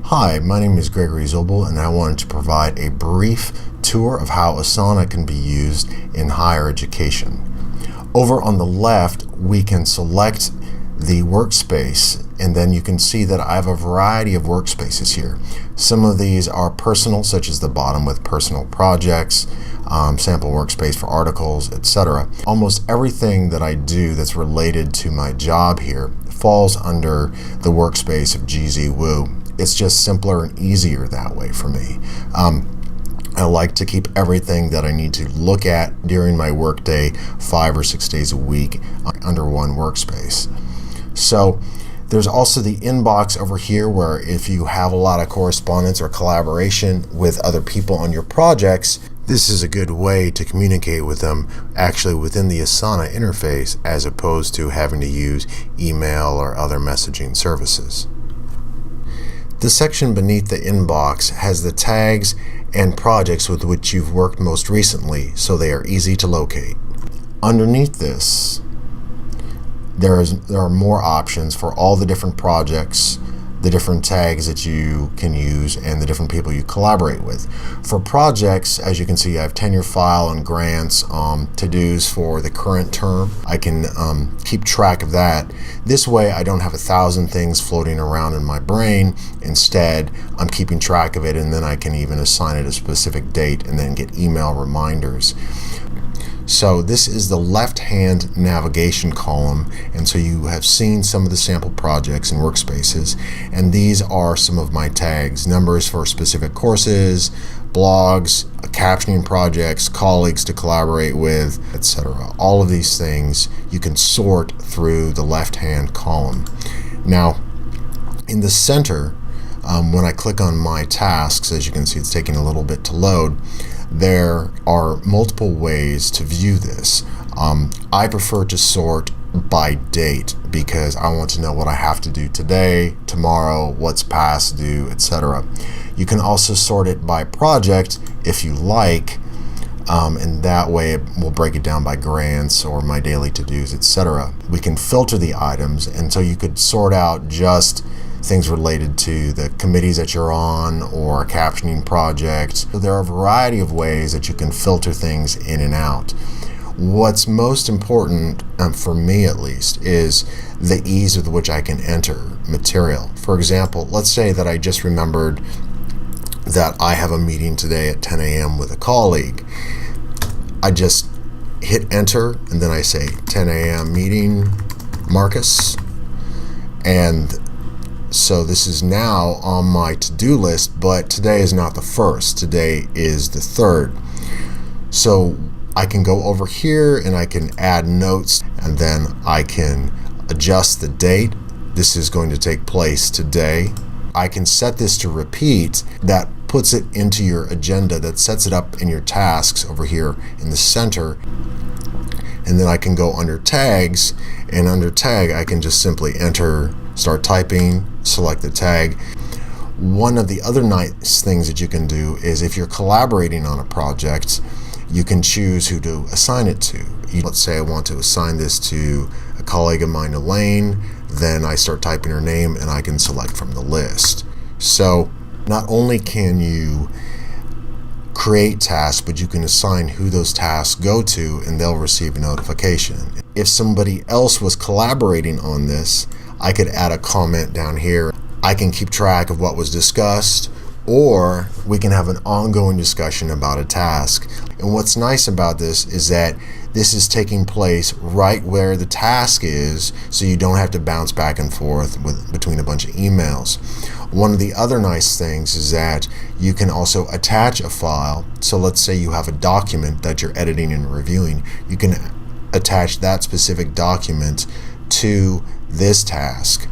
Hi, my name is Gregory Zobel, and I wanted to provide a brief tour of how Asana can be used in higher education. Over on the left, we can select the workspace, and then you can see that I have a variety of workspaces here. Some of these are personal, such as the bottom with personal projects, sample workspace for articles, etc. Almost everything that I do that's related to my job here falls under the workspace of GZWoo. It's just simpler and easier that way for me. I like to keep everything that I need to look at during my workday 5 or 6 days a week under one workspace. So there's also the inbox over here, where if you have a lot of correspondence or collaboration with other people on your projects, this is a good way to communicate with them actually within the Asana interface, as opposed to having to use email or other messaging services. The section beneath the inbox has the tags and projects with which you've worked most recently, so they are easy to locate. Underneath this, there are more options for all the different projects, the different tags that you can use, and the different people you collaborate with. For projects, as you can see, I have tenure file and grants, to-dos for the current term. I can keep track of that. This way, I don't have 1,000 things floating around in my brain. Instead, I'm keeping track of it, and then I can even assign it a specific date and then get email reminders. So this is the left-hand navigation column, and so you have seen some of the sample projects and workspaces, and these are some of my tags: numbers for specific courses, blogs, captioning projects, colleagues to collaborate with, etc. All of these things you can sort through the left-hand column. Now, in the center, when I click on my tasks, as you can see, it's taking a little bit to load. There are multiple ways to view this. I prefer to sort by date because I want to know what I have to do today, tomorrow, what's past due, etc. You can also sort it by project if you like, and that way it will break it down by grants or my daily to-dos, etc. We can filter the items, and so you could sort out just things related to the committees that you're on or a captioning project. So there are a variety of ways that you can filter things in and out. What's most important, for me at least, is the ease with which I can enter material. For example, let's say that I just remembered that I have a meeting today at 10 a.m. with a colleague. I just hit enter, and then I say 10 a.m. meeting, Marcus, and so this is now on my to-do list, but today is not the first. Today is the third. So I can go over here and I can add notes, and then I can adjust the date. This is going to take place today. I can set this to repeat. That puts it into your agenda, that sets it up in your tasks over here in the center. And then I can go under tags, and under tag I can just simply enter, start typing, select the tag. One of the other nice things that you can do is, if you're collaborating on a project, you can choose who to assign it to. Let's say I want to assign this to a colleague of mine, Elaine, then I start typing her name and I can select from the list. So not only can you create tasks, but you can assign who those tasks go to, and they'll receive a notification. If somebody else was collaborating on this, I could add a comment down here. I can keep track of what was discussed, or we can have an ongoing discussion about a task. And what's nice about this is that this is taking place right where the task is, so you don't have to bounce back and forth between a bunch of emails. One of the other nice things is that you can also attach a file. So let's say you have a document that you're editing and reviewing. You can attach that specific document to this task.